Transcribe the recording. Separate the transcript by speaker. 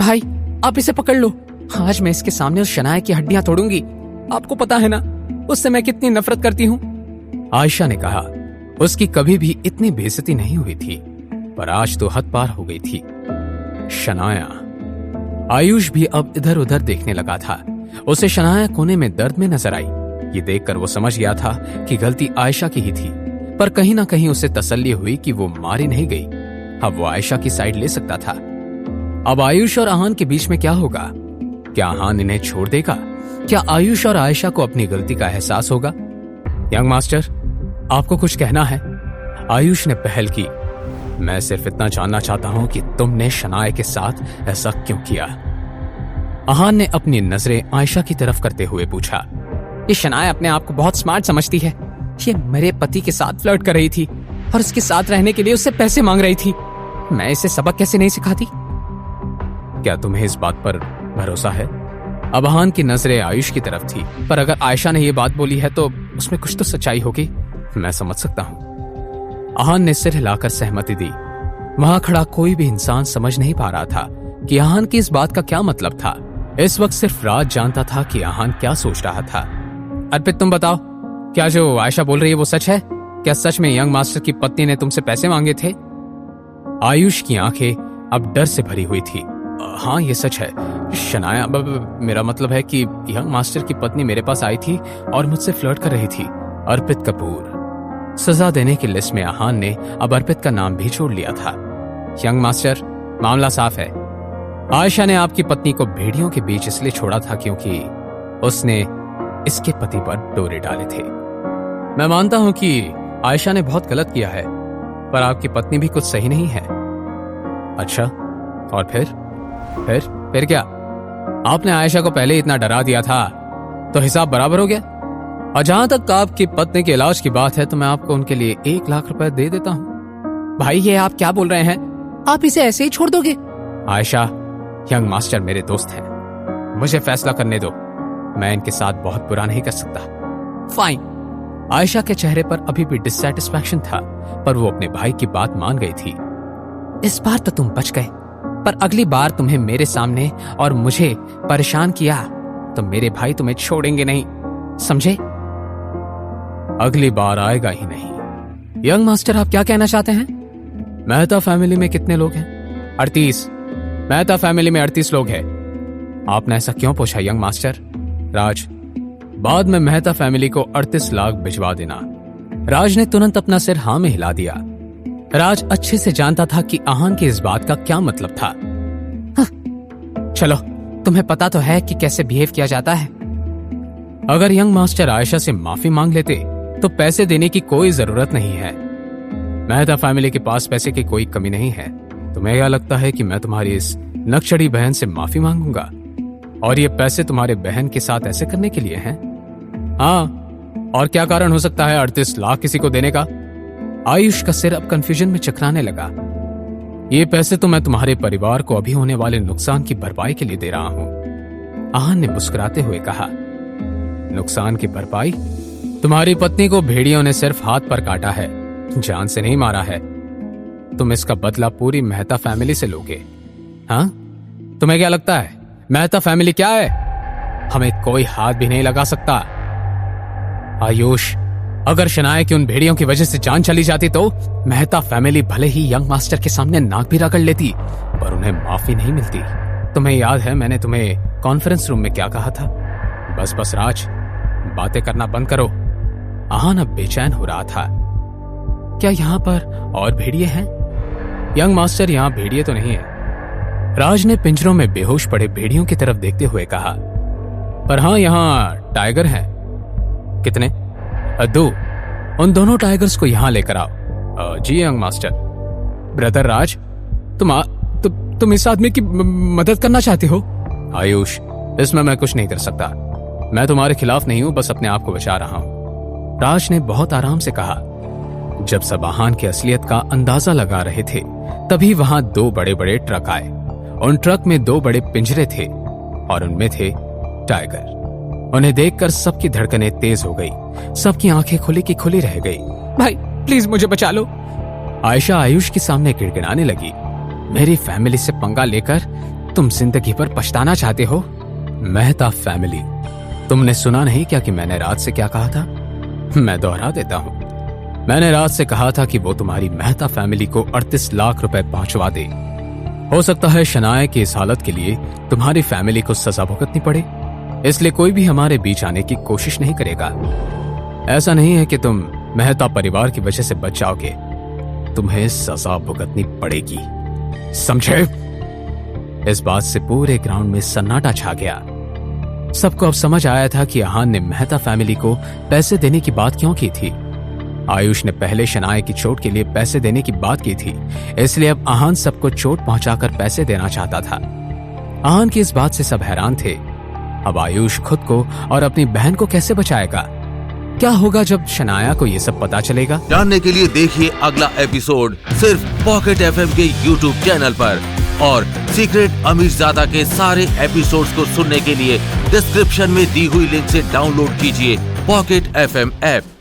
Speaker 1: भाई आप इसे पकड़ लो, आज मैं इसके सामने उस शनाया की हड्डियां तोड़ूंगी। आपको पता है ना उससे मैं कितनी नफरत करती हूँ। आयशा ने कहा। उसकी कभी भी इतनी बेइज्जती नहीं हुई थी, पर आज तो हद पार हो गई थी। शनाया। आयुष भी अब इधर उधर देखने लगा था। उसे शनाया कोने में दर्द में नजर आई। ये देखकर वो समझ गया था कि गलती आयशा की ही थी, पर कहीं ना कहीं उसे तसल्ली हुई कि वो मारी नहीं गई। अब वो आयशा की साइड ले सकता था। अब आयुष और आहान के बीच में क्या होगा? क्या आहान इन्हें छोड़ देगा? क्या आयुष और आयशा को अपनी गलती का एहसास होगा? यंग मास्टर, आपको कुछ कहना है? आयुष ने पहल की। मैं सिर्फ इतना जानना चाहता हूं कि तुमने शनाया के साथ ऐसा क्यों किया? आहान ने अपनी नजरें आयशा की तरफ करते हुए पूछा। ये शनाया अपने आप को बहुत स्मार्ट समझती है। ये मेरे पति के साथ फ्लर्ट कर रही थी और उसके साथ रहने के लिए उससे पैसे मांग रही थी। मैं इसे सबक कैसे नहीं सिखाती? क्या तुम्हें इस बात पर भरोसा है? अब आहान की नजरें आयुष की तरफ थी, पर अगर आयशा ने यह बात बोली है तो उसमें कुछ तो सच्चाई होगी। मैं समझ सकता हूं। आहान ने सिर हिलाकर सहमति दी। वहां खड़ा कोई भी इंसान समझ नहीं पा रहा था कि आहान की इस बात का क्या मतलब था। इस वक्त सिर्फ राज जानता था कि आहान क्या सोच रहा था। अर्पित, तुम बताओ, क्या जो आयशा बोल रही है वो सच है? क्या सच में यंग मास्टर की पत्नी ने तुमसे पैसे मांगे थे? आयुष की आंखें अब डर से भरी हुई थी। हाँ, ये सच है शनाया। मेरा मतलब है कि यंग मास्टर की पत्नी मेरे पास आई थी और मुझसे फ्लर्ट कर रही थी। अर्पित कपूर। सजा देने की लिस्ट में आहान ने अब अर्पित का नाम भी जोड़ लिया था। यंग मास्टर, मामला साफ है। आयशा ने आपकी पत्नी को भेड़ियों के बीच इसलिए छोड़ा था क्योंकि उसने इसके पति पर डोरे डाले थे। मैं मानता हूं कि आयशा ने बहुत गलत किया है, पर आपकी पत्नी भी कुछ सही नहीं है। अच्छा, और फिर क्या? आपने आयशा को पहले इतना डरा दिया था तो हिसाब बराबर हो गया। और जहां तक आपकी पत्नी के इलाज की बात है तो मैं आपको उनके लिए 1 लाख रुपए दे देता हूं। भाई, ये आप क्या बोल रहे हैं? आप इसे ऐसे ही छोड़ दोगे? आयशा, यंग मास्टर मेरे दोस्त हैं, मुझे फैसला करने दो। मैं इनके साथ बहुत बुरा नहीं कर सकता। फाइन। आयशा के चेहरे पर अभी भी डिससैटिस्फैक्शन था, पर वो अपने भाई की बात मान गई थी। इस बार तो तुम बच गए, पर अगली बार तुम्हें मेरे सामने और मुझे परेशान किया तो मेरे भाई तुम्हें छोड़ेंगे नहीं, समझे? अगली बार आएगा ही नहीं। यंग मास्टर, आप क्या कहना चाहते हैं? मेहता फैमिली में कितने लोग हैं? 38। मेहता फैमिली में 38 लोग हैं। आपने ऐसा क्यों पूछा यंग मास्टर? राज, बाद में मेहता फैमिली को 38 लाख भिजवा देना। राज ने तुरंत अपना सिर हाँ में हिला दिया। राज अच्छे से जानता था कि आहान की इस बात का क्या मतलब था। चलो, तुम्हें पता तो है कि कैसे बिहेव किया जाता है। अगर यंग मास्टर आयशा से माफी मांग लेते तो पैसे देने की कोई जरूरत नहीं है। मेहता फैमिली के पास पैसे की कोई कमी नहीं है। तुम्हें क्या लगता है कि मैं तुम्हारी इस नक्शड़ी बहन से माफी मांगूंगा और ये पैसे तुम्हारे बहन के साथ ऐसे करने के लिए हैं? हाँ, और क्या कारण हो सकता है 38 लाख किसी को देने का? आयुष का सिर अब कंफ्यूजन में चकराने लगा। ये पैसे तो मैं तुम्हारे परिवार को अभी होने वाले नुकसान की भरपाई के लिए दे रहा हूं। आहान ने मुस्कुराते हुए कहा। नुकसान की भरपाई? तुम्हारी पत्नी को भेड़ियों ने सिर्फ हाथ पर काटा है, जान से नहीं मारा है। तुम इसका बदला पूरी मेहता फैमिली से लोगे? हाँ, तुम्हें क्या लगता है मेहता फैमिली क्या है? हमें कोई हाथ भी नहीं लगा सकता। आयुष, अगर शनाया की उन भेड़ियों की वजह से जान चली जाती तो मेहता फैमिली भले ही यंग मास्टर के सामने नाक भी रगड़ लेती, पर उन्हें माफी नहीं मिलती। तुम्हें याद है मैंने तुम्हें कॉन्फ्रेंस रूम में क्या कहा था? बस राज, बातें करना बंद करो। आहान अब बेचैन हो रहा था। क्या यहाँ पर और भेड़िए हैं? यंग मास्टर, यहाँ भेड़िए तो नहीं है। राज ने पिंजरों में बेहोश पड़े भेड़ियों की तरफ देखते हुए कहा। पर हाँ, यहाँ टाइगर हैं। कितने? 2। उन दोनों टाइगर्स को यहाँ लेकर आओ। जी यंग मास्टर। ब्रदर राज, तुम इस आदमी की मदद करना चाहते हो? आयुष, इसमें मैं कुछ नहीं कर सकता। मैं तुम्हारे खिलाफ नहीं हूं, बस अपने आप को बचा रहा हूं। राज ने बहुत आराम से कहा। जब सब आहान की असलियत का अंदाजा लगा रहे थे तभी वहां 2 बड़े बड़े ट्रक आए। उन ट्रक में 2 बड़े पिंजरे थे और उनमें थे टाइगर। उन्हें देखकर सबकी धड़कनें तेज हो गई, सबकी आंखें खुली की खुली रह गई। भाई प्लीज मुझे बचा लो। आयशा आयुष के सामने गिड़गिड़ाने लगी। मेरी फैमिली से पंगा लेकर तुम जिंदगी पर पछताना चाहते हो। मेहता फैमिली, तुमने सुना नहीं क्या कि मैंने रात से क्या कहा था? मैं दोहरा देता हूं। मैंने रात से कहा था कि वो तुम्हारी मेहता फैमिली को 38 लाख रुपए पहुंचवा दे। हो सकता है शनाया की इस हालत के लिए तुम्हारी फैमिली को सजा भुगतनी पड़े, इसलिए कोई भी हमारे बीच आने की कोशिश नहीं करेगा। ऐसा नहीं है कि तुम मेहता परिवार की वजह से बच जाओगे, तुम्हें सजा भुगतनी पड़ेगी, समझे? इस बात से पूरे ग्राउंड में सन्नाटा छा गया। सबको अब समझ आया था कि आहान ने मेहता फैमिली को पैसे देने की बात क्यों की थी। आयुष ने पहले शनाया की चोट के लिए पैसे देने की बात की थी, इसलिए अब आहान सबको चोट पहुंचाकर पैसे देना चाहता था। आहान की इस बात से सब हैरान थे। अब आयुष खुद को और अपनी बहन को कैसे बचाएगा? क्या होगा जब शनाया को ये सब पता चलेगा?
Speaker 2: जानने के लिए देखिए अगला एपिसोड सिर्फ पॉकेट एफएम के यूट्यूब चैनल पर, और सीक्रेट अमीरजादा के सारे एपिसोड्स को सुनने के लिए डिस्क्रिप्शन में दी हुई लिंक से डाउनलोड कीजिए पॉकेट एफएम ऐप।